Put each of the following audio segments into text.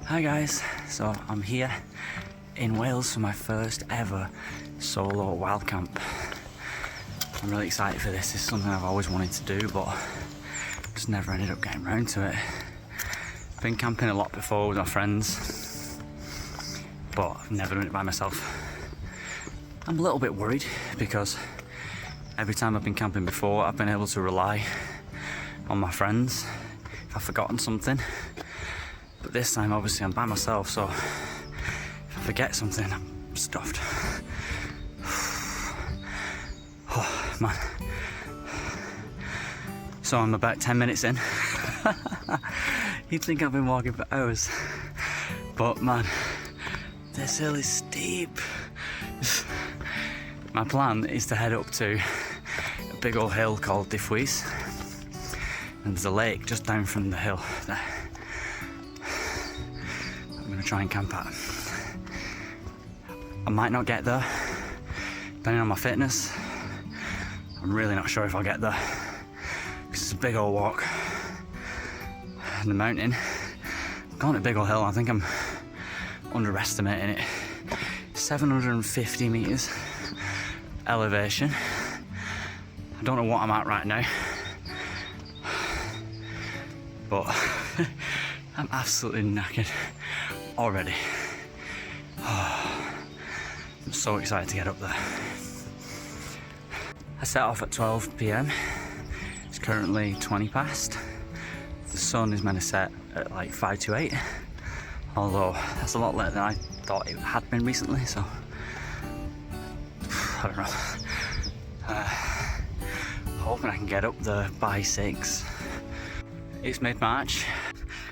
Hi guys, so I'm here in Wales for my first ever solo wild camp. I'm really excited for this. It's something I've always wanted to do, but just never ended up getting around to it. Been camping a lot before with my friends, but I've never done it by myself. I'm a little bit worried because every time I've been camping before, I've been able to rely on my friends if I've forgotten something. But this time, obviously, I'm by myself, so if I forget something, I'm stuffed. Oh, man. So I'm about 10 minutes in. You'd think I've been walking for hours. But man, this hill is steep. My plan is to head up to a big old hill called Diffwys. And there's a lake just down from the hill there. I'm going to try and camp at. I might not get there, depending on my fitness. I'm really not sure if I'll get there, because it's a big old walk. And the mountain, calling it a big old hill, I think I'm underestimating it. 750 metres elevation. I don't know what I'm at right now, but I'm absolutely knackered already. Oh, I'm so excited to get up there. I set off at 12 PM. It's currently 20 past. The sun is meant to set at like 5 to 8, although that's a lot later than I thought it had been recently, so I don't know. Hoping I can get up there by 6. It's mid-March.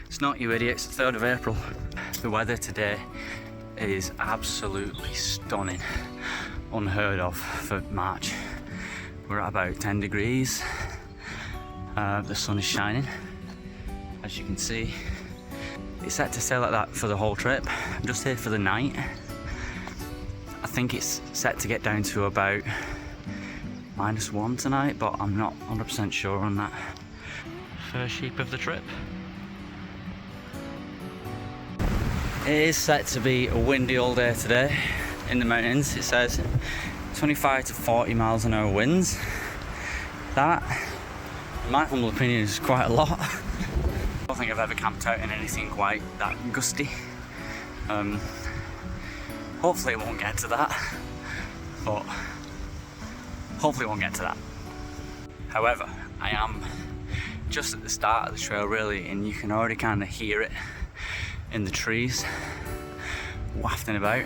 It's not, you idiots, it's 3rd of April. The weather today is absolutely stunning. Unheard of for March. We're at about 10 degrees. The sun is shining, as you can see. It's set to stay like that for the whole trip. I'm just here for the night. I think it's set to get down to about -1 tonight, but I'm not 100% sure on that. First sheep of the trip. It is set to be a windy all day today in the mountains. It says 25 to 40 miles an hour winds. That, in my humble opinion, is quite a lot. I don't think I've ever camped out in anything quite that gusty. Hopefully it won't get to that, but hopefully it won't get to that. However, I am just at the start of the trail really, and you can already kind of hear it in the trees wafting about.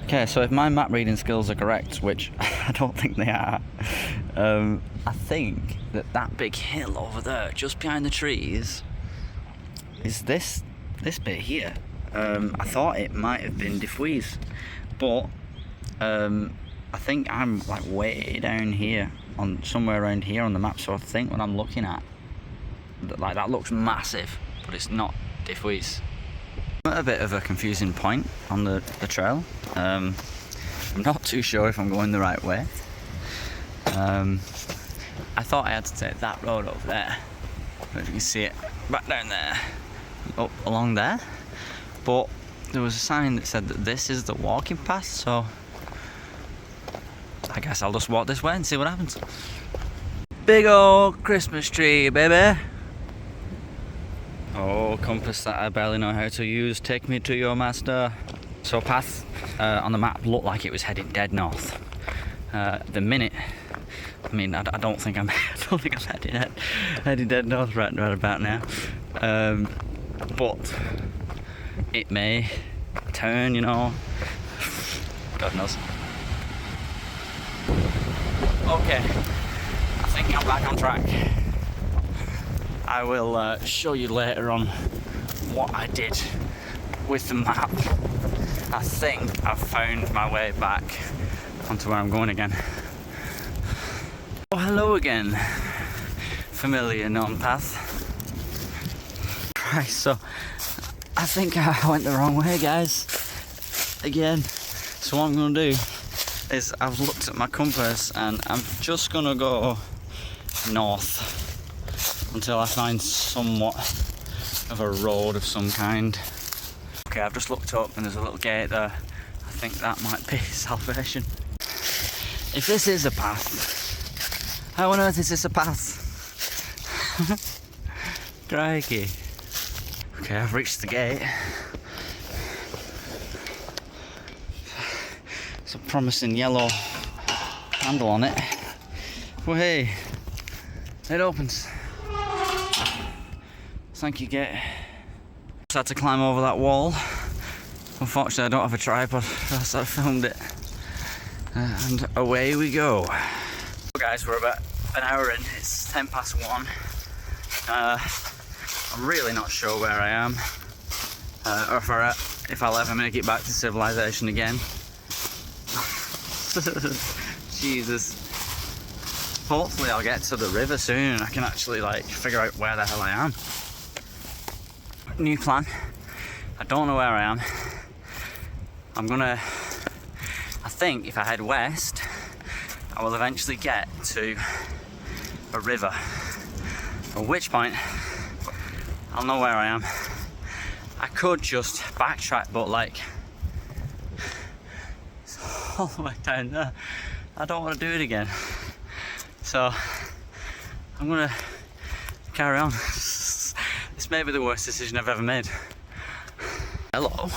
Okay, so if my map reading skills are correct, which I don't think they are, I think that big hill over there, just behind the trees, is this bit here. I thought it might have been Diffwys, but I think I'm like way down here, on somewhere around here on the map. So I think what I'm looking at, like that looks massive, but it's not Diffwys. I'm at a bit of a confusing point on the trail. I'm not too sure if I'm going the right way. I thought I had to take that road over there, but you can see it back down there, up along there. But there was a sign that said that this is the walking path, so I guess I'll just walk this way and see what happens. Big old Christmas tree, baby. Oh, compass that I barely know how to use, take me to your master. So path on the map looked like it was heading dead north. The minute, I mean, I don't think I'm heading dead north right about now. But it may turn, you know. God knows. Okay, I think I'm back on track. I will show you later on what I did with the map. I think I've found my way back onto where I'm going again. Oh, hello again, familiar known path. Right, so I think I went the wrong way, guys, again. So what I'm going to do is I've looked at my compass and I'm just going to go north until I find somewhat of a road of some kind. Okay, I've just looked up and there's a little gate there. I think that might be salvation. If this is a path, how on earth is this a path? Crikey. Okay, I've reached the gate. It's a promising yellow handle on it. Well, hey, it opens. Thank you, gate. Just had to climb over that wall. Unfortunately, I don't have a tripod, that's how I filmed it. And away we go. So guys, we're about an hour in. It's 1 past 1. I'm really not sure where I am, or if I'll ever make it back to civilization again. Jesus. Hopefully I'll get to the river soon and I can actually like figure out where the hell I am. New plan. I don't know where I am. I think if I head west, I will eventually get to a river. At which point, I'll know where I am. I could just backtrack, but like, it's all the way down there. I don't want to do it again. So, I'm gonna carry on. This may be the worst decision I've ever made. Hello.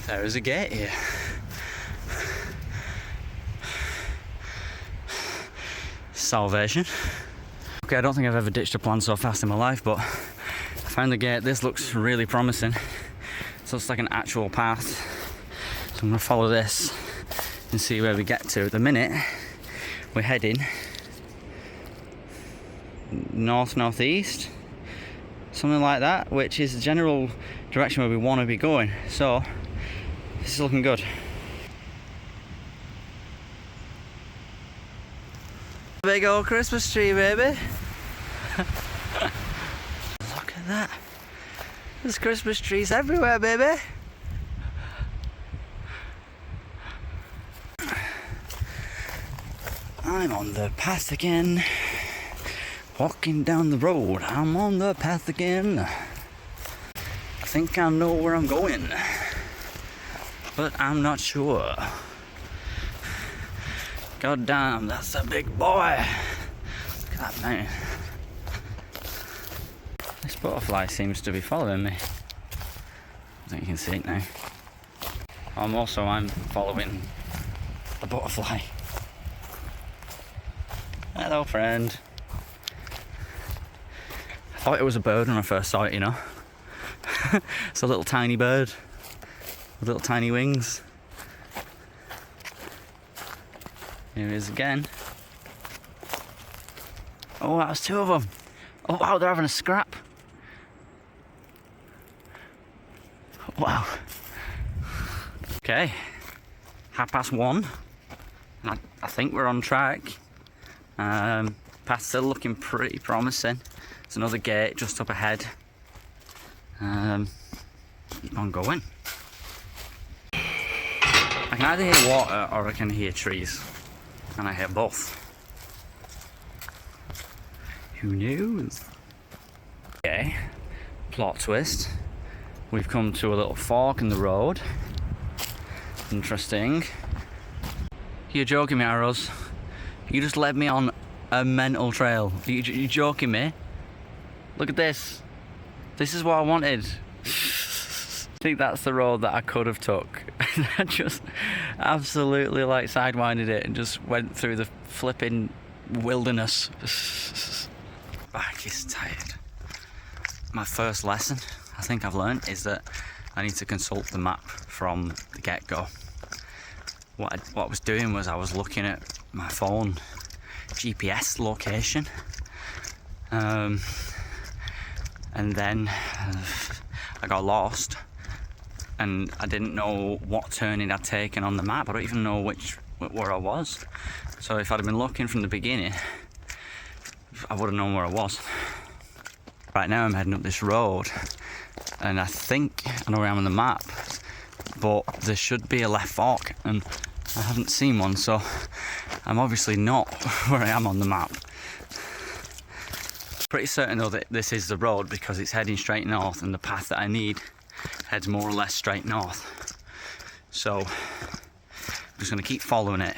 There is a gate here. Salvation. Okay, I don't think I've ever ditched a plan so fast in my life, but I found the gate. This looks really promising. So it's like an actual path. So I'm gonna follow this and see where we get to. At the minute, we're heading north-northeast, something like that, which is the general direction where we want to be going. So this is looking good. Big old Christmas tree, baby. Look at that. There's Christmas trees everywhere, baby. I'm on the path again. Walking down the road, I'm on the path again. I think I know where I'm going, but I'm not sure. God damn, that's a big boy. Look at that mountain. This butterfly seems to be following me. I think you can see it now. I'm following the butterfly. Hello, friend. I thought it was a bird when I first saw it, you know. It's a little tiny bird with little tiny wings. Here he is again. Oh, that was 2 of them. Oh wow, they're having a scrap. Wow. Okay, 1:30. I think we're on track. Path's still looking pretty promising. There's another gate just up ahead. Keep on going. I can either hear water or I can hear trees. And I hear both. Who knows? Okay, plot twist. We've come to a little fork in the road. Interesting. You're joking me, Arrows. You just led me on a mental trail. You joking me? Look at this. This is what I wanted. I think that's the road that I could have took. I just absolutely like sidewinded it and just went through the flipping wilderness. Back is tired. My first lesson I think I've learned is that I need to consult the map from the get-go. What I was doing was I was looking at my phone GPS location, and then I got lost and I didn't know what turning I'd taken on the map. I don't even know where I was. So if I'd have been looking from the beginning, I would have known where I was. Right now I'm heading up this road and I think I know where I am on the map, but there should be a left fork and I haven't seen one, so I'm obviously not where I am on the map. Pretty certain though that this is the road because it's heading straight north and the path that I need heads more or less straight north. So I'm just going to keep following it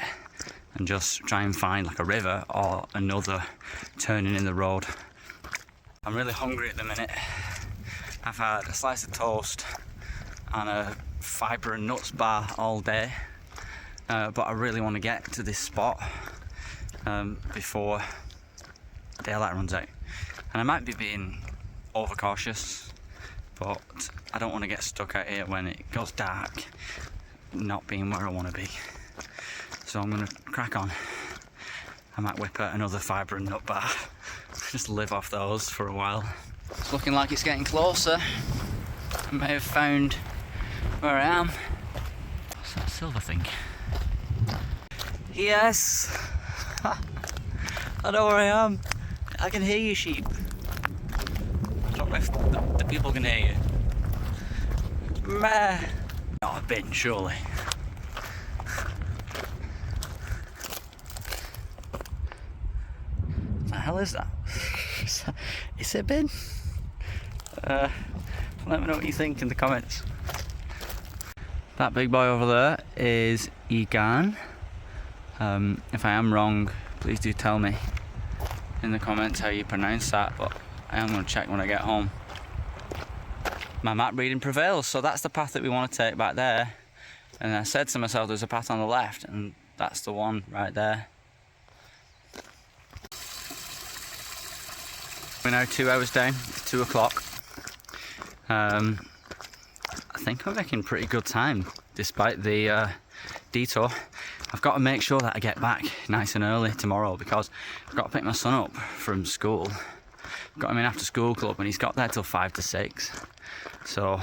and just try and find like a river or another turning in the road. I'm really hungry at the minute. I've had a slice of toast and a fibre and nuts bar all day, but I really want to get to this spot before daylight runs out. And I might be being overcautious, but I don't want to get stuck out here when it goes dark, not being where I want to be. So I'm going to crack on. I might whip out another fibre and nut bar, just live off those for a while. It's looking like it's getting closer. I may have found where I am. What's that silver thing? Yes! I know where I am. I can hear you, sheep. I don't know if the people can hear you. Meh. Not a bin, surely. What the hell is that? Is it a bin? Let me know what you think in the comments. That big boy over there is Llyn. If I am wrong, please do tell me in the comments how you pronounce that, but I am going to check when I get home. My map reading prevails, so that's the path that we want to take back there. And I said to myself there's a path on the left, and that's the one right there. We're now 2 hours down, it's 2 o'clock. I think I'm making pretty good time despite the detour. I've got to make sure that I get back nice and early tomorrow because I've got to pick my son up from school. I've got him in after school club and he's got there till 5 to 6. So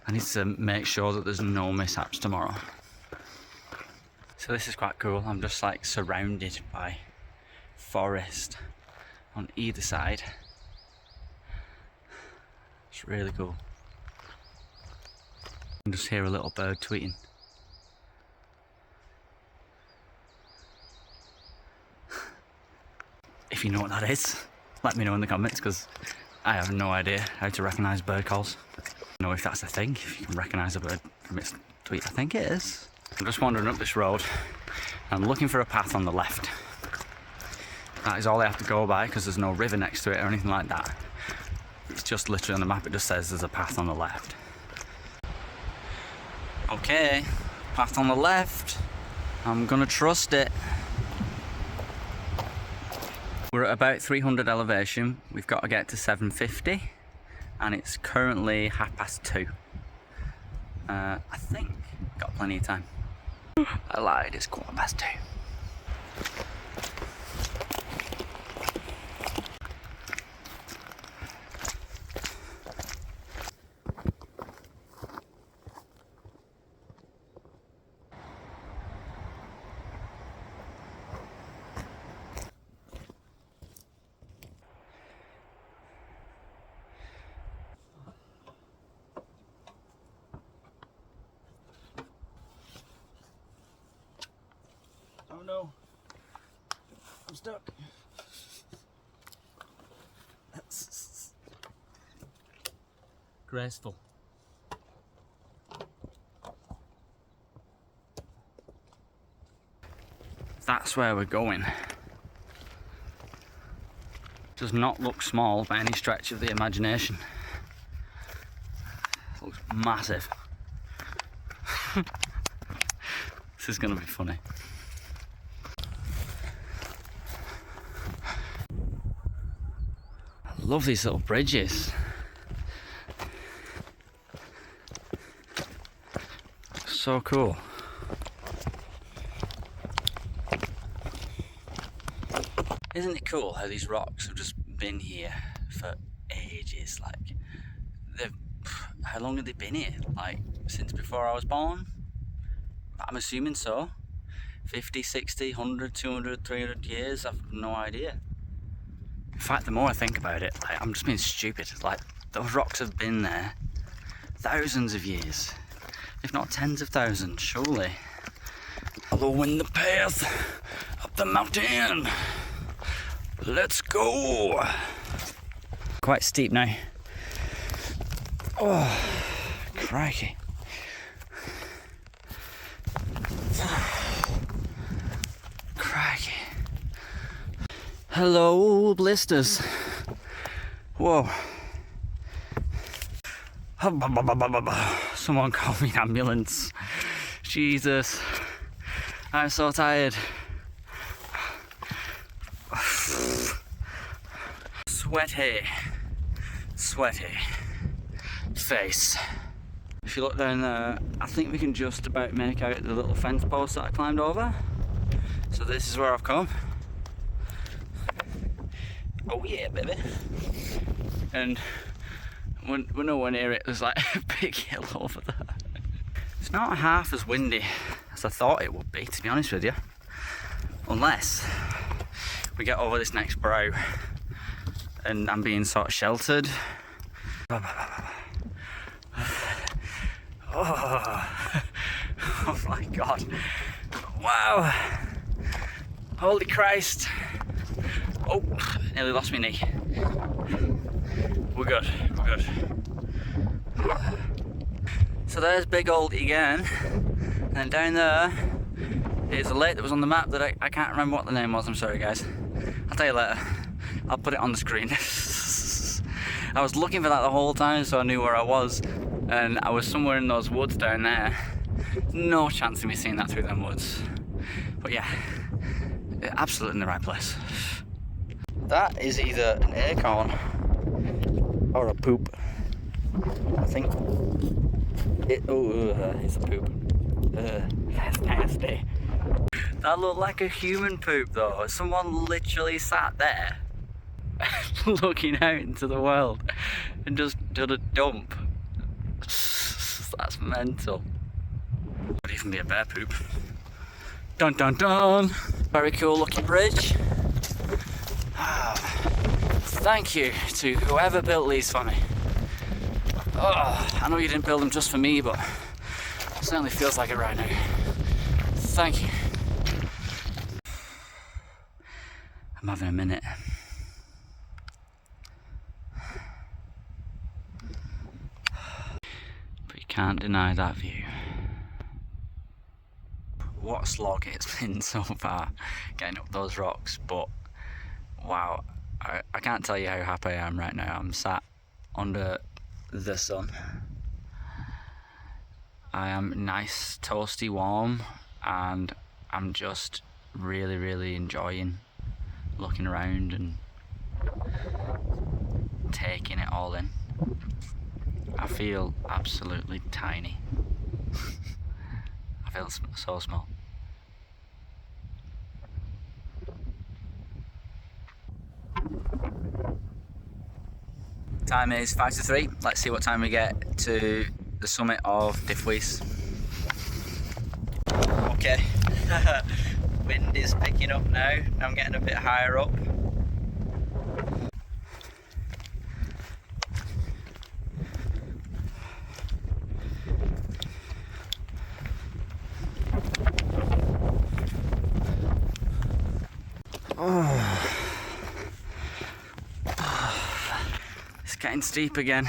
I need to make sure that there's no mishaps tomorrow. So this is quite cool. I'm just like surrounded by forest on either side. It's really cool. I can just hear a little bird tweeting. If you know what that is, let me know in the comments because I have no idea how to recognise bird calls. I don't know if that's a thing, if you can recognise a bird from its tweet. I think it is. I'm just wandering up this road and I'm looking for a path on the left. That is all I have to go by because there's no river next to it or anything like that. It's just literally on the map, it just says there's a path on the left. Okay, path on the left. I'm gonna trust it. We're at about 300 elevation. We've got to get to 750 and it's currently 2:30. I think got plenty of time. I lied, it's 2:15. Oh no, I'm stuck. Graceful. That's where we're going. Does not look small by any stretch of the imagination. It looks massive. This is going to be funny. I love these little bridges. So cool. Isn't it cool how these rocks have just been here for ages? Like, how long have they been here? Like, since before I was born? I'm assuming so. 50, 60, 100, 200, 300 years? I've no idea. In fact, the more I think about it, like, I'm just being stupid. Like, those rocks have been there thousands of years, if not tens of thousands, surely. Following the path up the mountain. Let's go! quite steep now. Oh, crikey. Crikey. Hello, blisters. Whoa. Someone call me an ambulance. Jesus. I'm so tired. Sweaty face. If you look down there, I think we can just about make out the little fence post that I climbed over. So this is where I've come. Oh yeah, baby. And we're nowhere near it. There's like a big hill over there. It's not half as windy as I thought it would be, to be honest with you. Unless we get over this next brow and I'm being sort of sheltered. Oh my god. Wow. Holy Christ. Oh, nearly lost my knee. We're good. So there's big old again. And then down there is a lake that was on the map that I can't remember what the name was. I'm sorry guys. I'll tell you later. I'll put it on the screen. I was looking for that the whole time so I knew where I was, and I was somewhere in those woods down there. No chance of me seeing that through them woods. But yeah, absolutely in the right place. That is either an acorn or a poop. I think it's a poop. That's nasty. That looked like a human poop though. Someone literally sat there looking out into the world and just did a dump. That's mental. Could even be a bear poop. Dun dun dun! Very cool looking bridge. Thank you to whoever built these for me. Oh, I know you didn't build them just for me, but it certainly feels like it right now. Thank you. I'm having a minute. But you can't deny that view. What a slog it's been so far getting up those rocks, but wow, I can't tell you how happy I am right now. I'm sat under the sun. I am nice, toasty, warm, and I'm just really enjoying looking around and taking it all in. I feel absolutely tiny. I feel so small. Time is 5 to 3. Let's see what time we get to the summit of Diffwys. Okay. Wind is picking up now. I'm getting a bit higher up. It's getting steep again.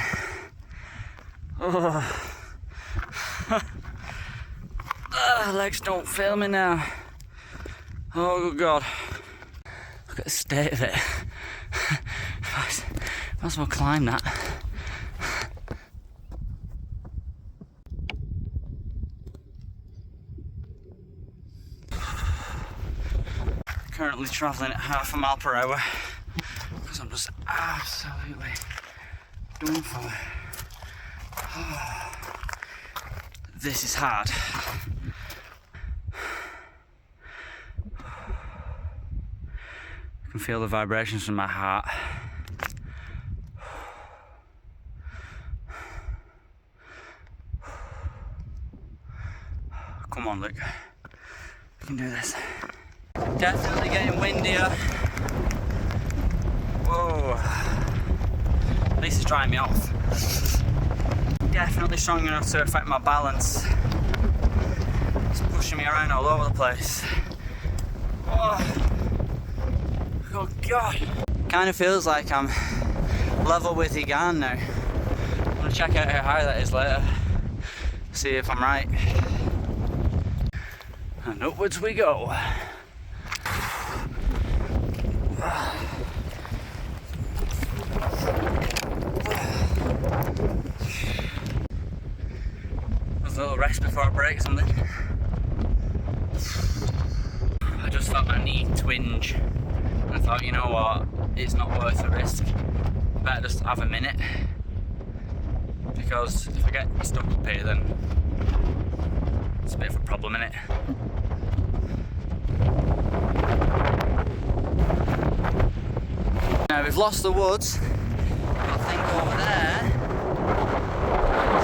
Legs don't fail me now. Oh good god. Look at the state of it. Might as well climb that. Currently travelling at half a mile per hour because I'm just absolutely done for. This is hard. I can feel the vibrations from my heart. Come on, Luke. We can do this. Definitely getting windier. Whoa. At least it's drying me off. Definitely strong enough to affect my balance. It's pushing me around all over the place. Oh god. Kind of feels like I'm level with Llyn now. I'm gonna check out how high that is later. See if I'm right. And upwards we go. There's a little rest before I break something. I just felt my knee twinge. And I thought, you know what, it's not worth the risk. Better just have a minute. Because if I get stuck up here, then it's a bit of a problem, innit? Now we've lost the woods. I think over there,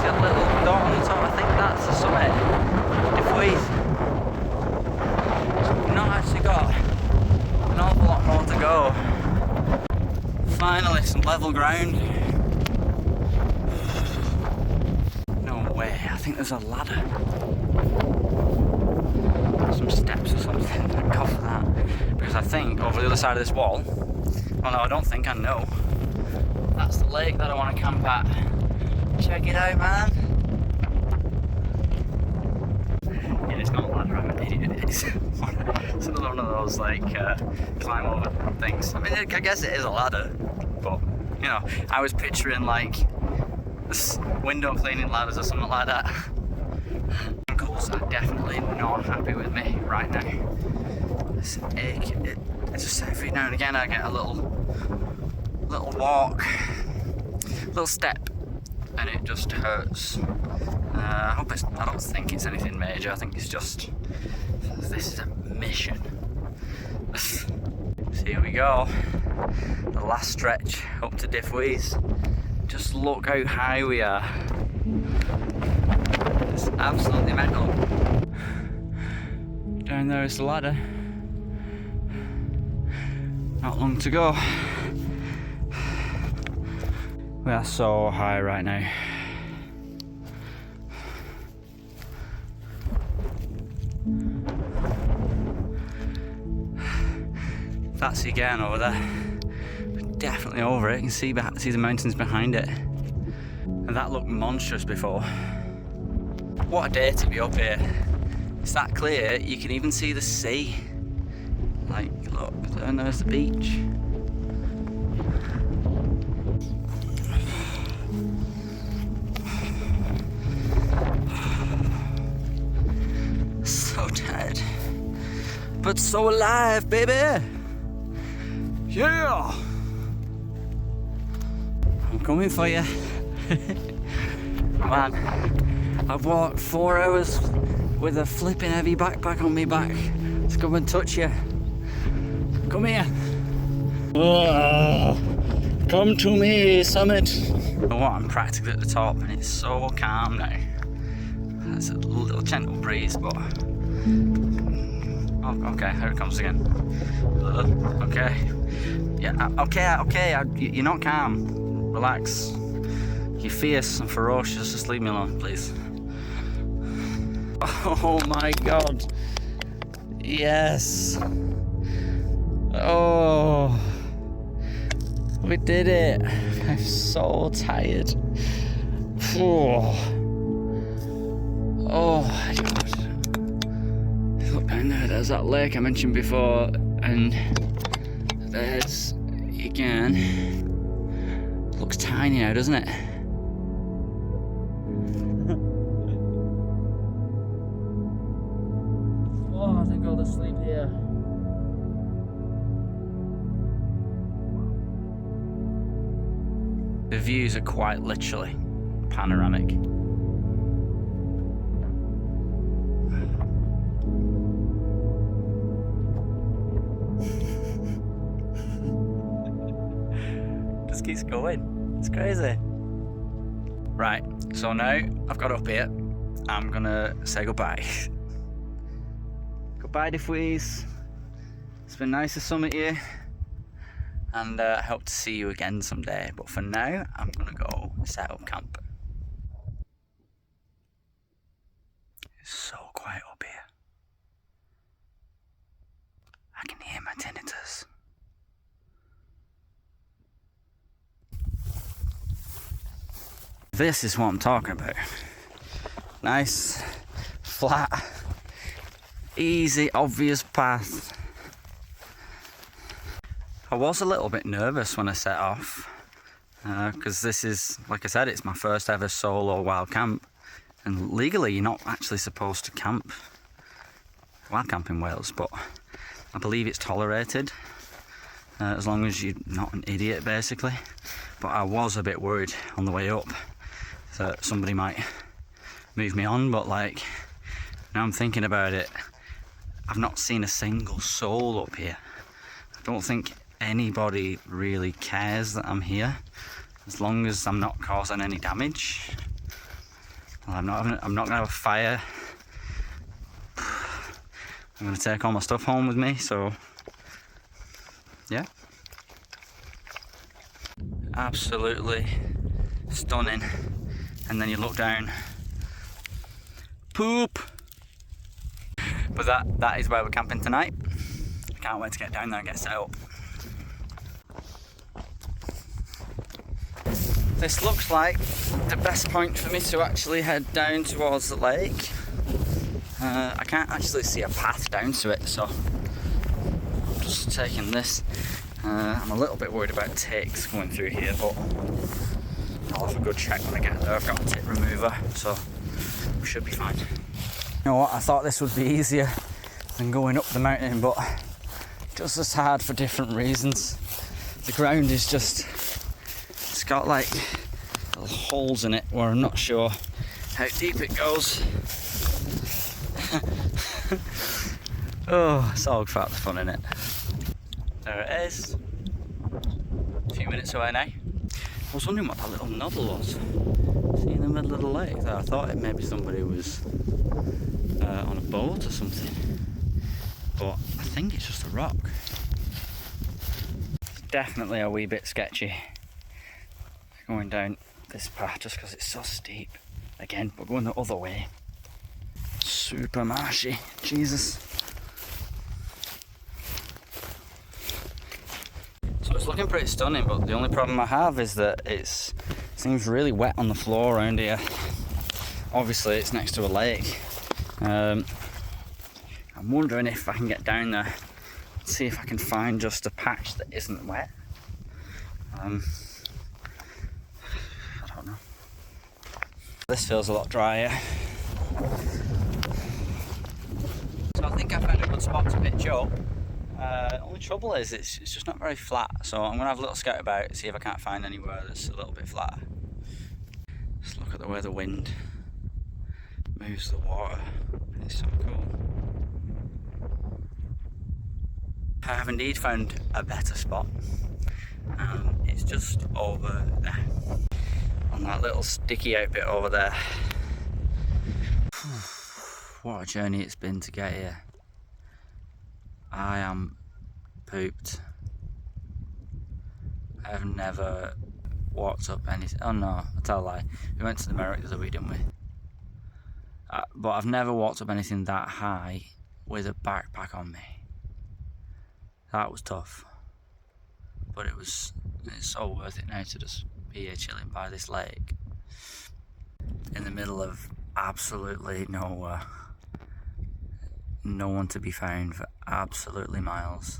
see a little dot on the top. I think that's the summit. Diffwys. So we've not actually got an awful lot more to go. Finally, some level ground. No way. I think there's a ladder. Some steps or something. Thank God for that. Because I think over the other side of this wall. Well, no, I don't think I know. That's the lake that I want to camp at. Check it out, man. Yeah, it's not a ladder, I'm an idiot. It's another one of those, like, climb over things. I mean, I guess it is a ladder, but, you know, I was picturing, like, window cleaning ladders or something like that. Ankles are definitely not happy with me right now. This ache, it's just every now and again I get a little walk, little step, and it just hurts. I don't think it's anything major. I think it's just, this is a mission. So here we go, the last stretch up to Diffwys. Just look how high we are. It's absolutely mental. Down there is the ladder. Not long to go. We are so high right now. That's again over there. We're definitely over it. You can see the mountains behind it. And that looked monstrous before. What a day to be up here. It's that clear, you can even see the sea. Like, look, and there's the beach. So tired, but so alive, baby. Yeah, I'm coming for you. Man, I've walked 4 hours with a flipping heavy backpack on me back to come and touch you. Come here. Oh, come to me, summit. You know what? I'm practically at the top and it's so calm now. There's a little gentle breeze, but... Oh, okay, here it comes again. Okay. Yeah, okay, you're not calm. Relax. You're fierce and ferocious. Just leave me alone, please. Oh my God. Yes. Oh. We did it. I'm so tired. Oh my God. Look down there, there's that lake I mentioned before, and there's, again, looks tiny now, doesn't it? Oh, I think I'll just sleep here. The views are quite literally panoramic. Just keeps going. It's crazy. Right, so now I've got up here, I'm gonna say goodbye. Goodbye, Diffwys. It's been nice to summit you, and I hope to see you again someday. But for now, I'm gonna go set up camp. It's so quiet up here. I can hear my tinnitus. this is what I'm talking about. Nice, flat, easy, obvious path. I was a little bit nervous when I set off, because this is, like I said, it's my first ever solo wild camp, and legally you're not actually supposed to camp wild camp in Wales, but I believe it's tolerated, as long as you're not an idiot basically. But I was a bit worried on the way up that somebody might move me on, but like, now I'm thinking about it, I've not seen a single soul up here. I don't think anybody really cares that I'm here, as long as I'm not causing any damage. Well, I'm not gonna have a fire. I'm gonna take all my stuff home with me, so yeah. Absolutely stunning. And then you look down, poop. But that is where we're camping tonight. I can't wait to get down there and get set up. This looks like the best point for me to actually head down towards the lake. I can't actually see a path down to it, so I'm just taking this. I'm a little bit worried about ticks going through here, but I'll have a good check when I get there. I've got a tick remover, so we should be fine. You know what, I thought this would be easier than going up the mountain, but just as hard for different reasons. The ground is just, it's got like little holes in it where I'm not sure how deep it goes. Oh, it's all part of the fun, innit? There it is. A few minutes away now. I was wondering what that little noddle was. See, in the middle of the lake there, I thought it maybe somebody was on a boat or something. But I think it's just a rock. It's definitely a wee bit sketchy going down this path just because it's so steep. Again, we're going the other way. Super marshy, Jesus. So it's looking pretty stunning, but the only problem I have is that it seems really wet on the floor around here. Obviously it's next to a lake. I'm wondering if I can get down there and see if I can find just a patch that isn't wet. I don't know. This feels a lot drier. So I think I found a good spot to pitch up. Only trouble is it's just not very flat, so I'm going to have a little scout about it, see if I can't find anywhere that's a little bit flatter. Just look at the way the wind moves the water. It's so cool. I have indeed found a better spot. It's just over there, on that little sticky out bit over there. What a journey it's been to get here. I am pooped. I've never walked up anything. Oh no, I tell a lie. We went to the Merrick the other week, didn't we? But I've never walked up anything that high with a backpack on me. That was tough. But it's so worth it now to just be here chilling by this lake. In the middle of absolutely nowhere. No one to be found for absolutely miles.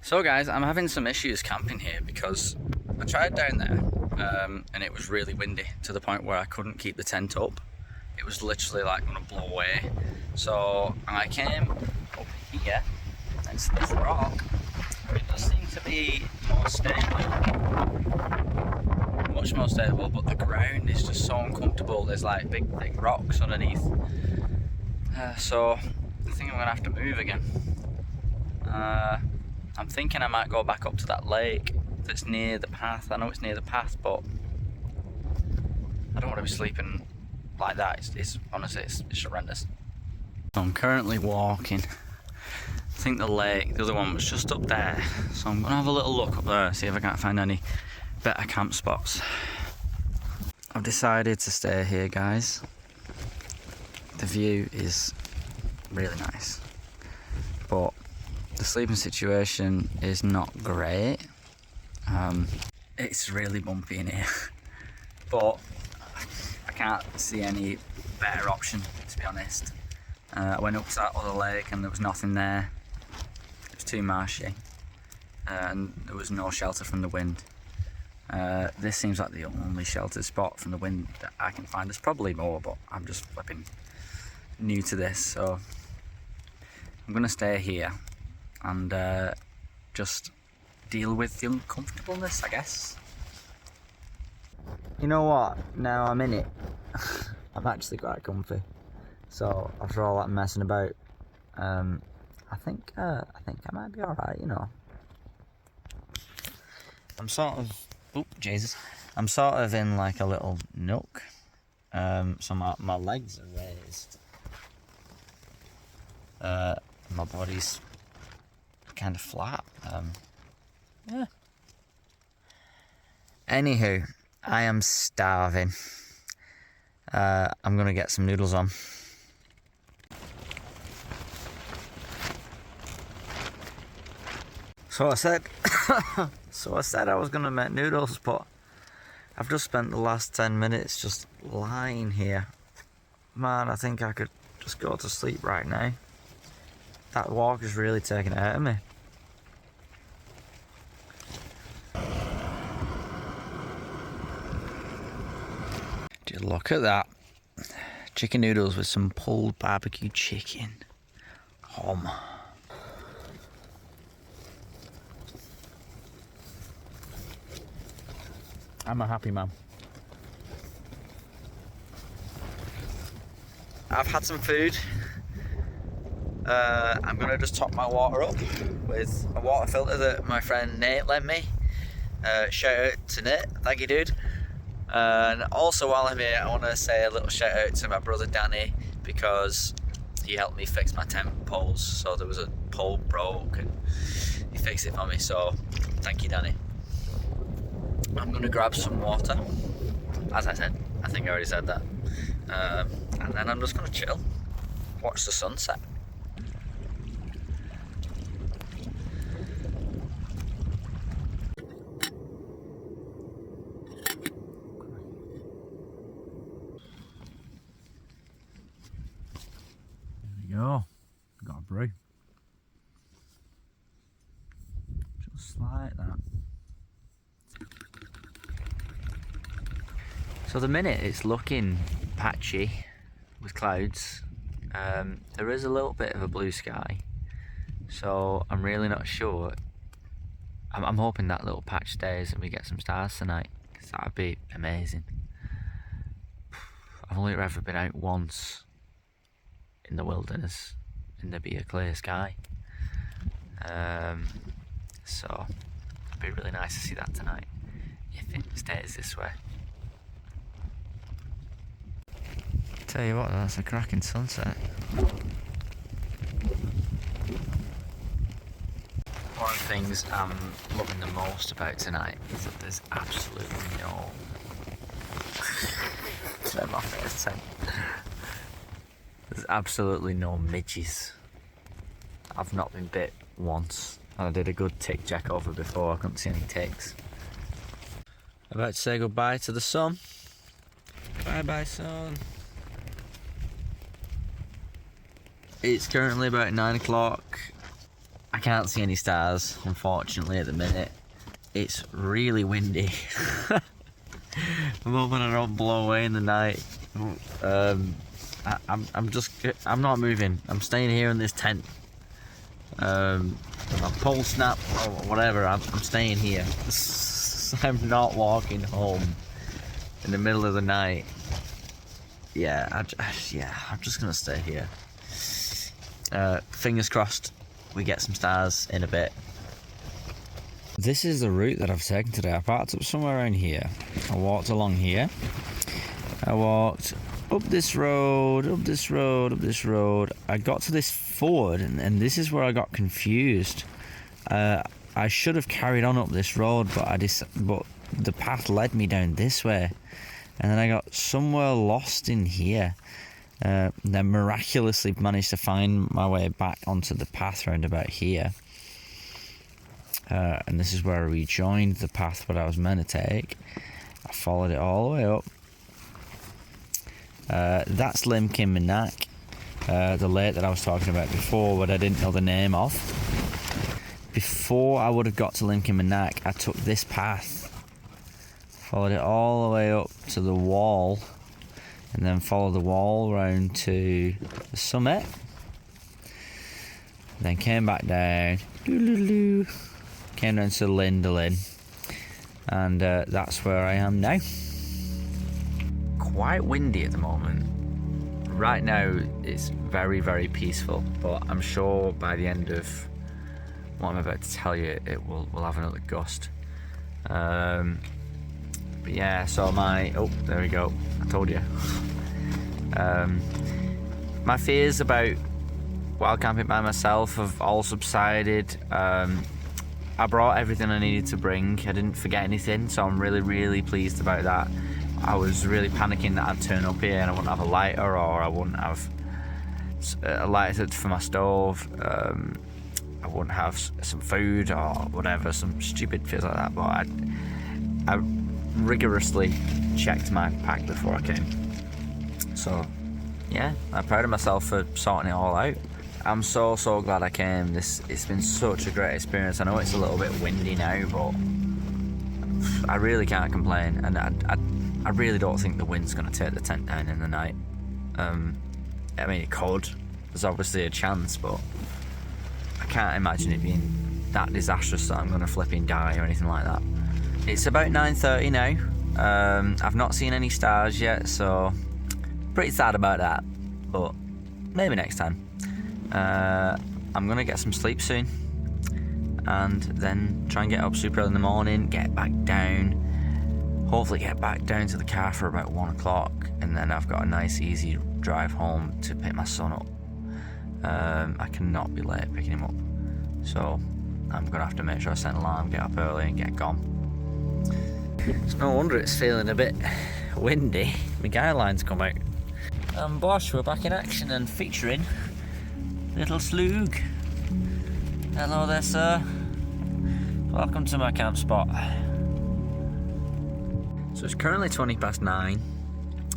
So guys, I'm having some issues camping here because I tried down there and it was really windy to the point where I couldn't keep the tent up. It was literally like going to blow away. So I came up here next to this rock. It does seem to be more stable. Much more stable, but the ground is just so uncomfortable. There's like big thick rocks underneath, so I think I'm gonna have to move again. I'm thinking I might go back up to that lake that's near the path. I know it's near the path, but I don't want to be sleeping like that. It's honestly it's horrendous. So I'm currently walking. I think the lake, the other one was just up there, so I'm gonna have a little look up there, see if I can't find any better camp spots. I've decided to stay here, guys. The view is really nice, but The sleeping situation is not great. It's really bumpy in here, but I can't see any better option, to be honest. I went up to that other lake and there was nothing there. It was too marshy, and there was no shelter from the wind. This seems like the only sheltered spot from the wind that I can find. There's probably more, but I'm just flipping new to this, so I'm gonna stay here and just deal with the uncomfortableness, I guess. You know what? Now I'm in it, I'm actually quite comfy. So after all that messing about, I think I might be alright, you know. I'm sort of, I'm sort of in like a little nook. So my legs are raised. My body's kind of flat. Yeah. Anywho, I am starving. I'm gonna get some noodles on. So I said I was gonna make noodles, but I've just spent the last 10 minutes just lying here. Man, I think I could just go to sleep right now. That walk is really taking it out of me. Just look at that. Chicken noodles with some pulled barbecue chicken. I'm a happy man. I've had some food. I'm gonna just top my water up with a water filter that my friend Nate lent me. Shout out to Nate, thank you dude. And also while I'm here, I want to say a little shout out to my brother Danny, because he helped me fix my tent poles. So there was a pole broke and he fixed it for me, so thank you Danny. I'm gonna grab some water, as I said. I think I already said that. And then I'm just gonna chill, watch the sunset. There we go. Got a brew. Just like that. So the minute it's looking patchy with clouds, there is a little bit of a blue sky, so I'm really not sure. I'm hoping that little patch stays and we get some stars tonight, because that would be amazing. I've only ever been out once in the wilderness and there'd be a clear sky, so it'd be really nice to see that tonight if it stays this way. Tell you what, that's a cracking sunset. One of the things I'm loving the most about tonight is that there's absolutely no... Turn my face tent. There's absolutely no midges. I've not been bit once, and I did a good tick check over before. I couldn't see any ticks. I'm about to say goodbye to the sun. Bye bye sun. It's currently about 9 o'clock. I can't see any stars, unfortunately, at the minute. It's really windy. I'm hoping I don't blow away in the night. I'm not moving. I'm staying here in this tent. My pole snap or whatever, I'm staying here. I'm not walking home in the middle of the night. Yeah, I'm just gonna stay here. Fingers crossed we get some stars in a bit. This is the route that I've taken today. I parked up somewhere around here. I walked along here. I walked up this road, up this road, up this road. I got to this ford, and this is where I got confused. I should have carried on up this road, but the path led me down this way, and then I got somewhere lost in here. Then miraculously managed to find my way back onto the path round about here. And this is where I rejoined the path that I was meant to take. I followed it all the way up. That's Llyn Dulyn, the lake that I was talking about before, but I didn't know the name of. Before I would have got to Llyn Dulyn, I took this path, followed it all the way up to the wall, and then followed the wall round to the summit. Then came back down, came down to Llyn Dulyn, and that's where I am now. Quite windy at the moment. Right now it's very, very peaceful, but I'm sure by the end of what I'm about to tell you, we'll have another gust. But yeah, so there we go, I told you. My fears about wild camping by myself have all subsided. I brought everything I needed to bring. I didn't forget anything, so I'm really, really pleased about that. I was really panicking that I'd turn up here and I wouldn't have a lighter, or I wouldn't have a lighter for my stove. I wouldn't have some food or whatever, some stupid fears like that. But I rigorously checked my pack before I came. So yeah, I'm proud of myself for sorting it all out. I'm so glad I came. It's been such a great experience. I know it's a little bit windy now, but I really can't complain. And I really don't think the wind's going to take the tent down in the night. I mean, it could. There's obviously a chance, but I can't imagine it being that disastrous that I'm going to flipping die or anything like that. It's about 9:30 now. I've not seen any stars yet, so pretty sad about that. But maybe next time. I'm going to get some sleep soon, and then try and get up super early in the morning, get back down. Hopefully get back down to the car for about 1 o'clock, and then I've got a nice easy drive home to pick my son up. I cannot be late picking him up, so I'm going to have to make sure I set an alarm, get up early and get gone. It's no wonder it's feeling a bit windy. My guy line's come out. And Bosh, we're back in action and featuring little Slug. Hello there, sir. Welcome to my camp spot. So it's currently 9:20.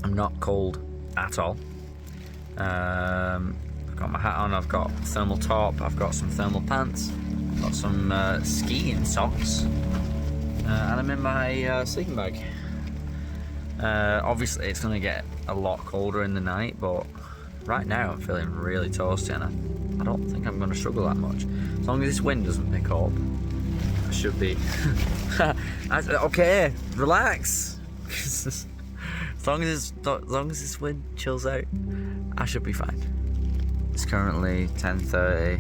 I'm not cold at all. I've got my hat on, I've got thermal top, I've got some thermal pants, I've got some skiing socks, and I'm in my sleeping bag. Obviously it's going to get a lot colder in the night, but right now I'm feeling really toasty, and I don't think I'm going to struggle that much. As long as this wind doesn't pick up, I should be... Okay, relax. as long as this wind chills out, I should be fine. It's currently 10:30.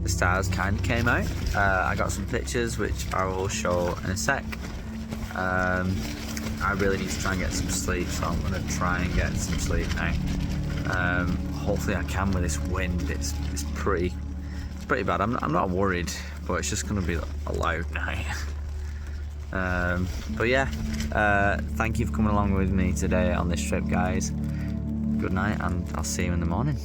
The stars kind of came out. I got some pictures which I will show in a sec. I really need to try and get some sleep, so I'm going to try and get some sleep now. Hopefully I can with this wind. It's pretty bad. I'm not worried, but it's just going to be a loud night. But yeah, thank you for coming along with me today on this trip, guys. Good night, and I'll see you in the morning.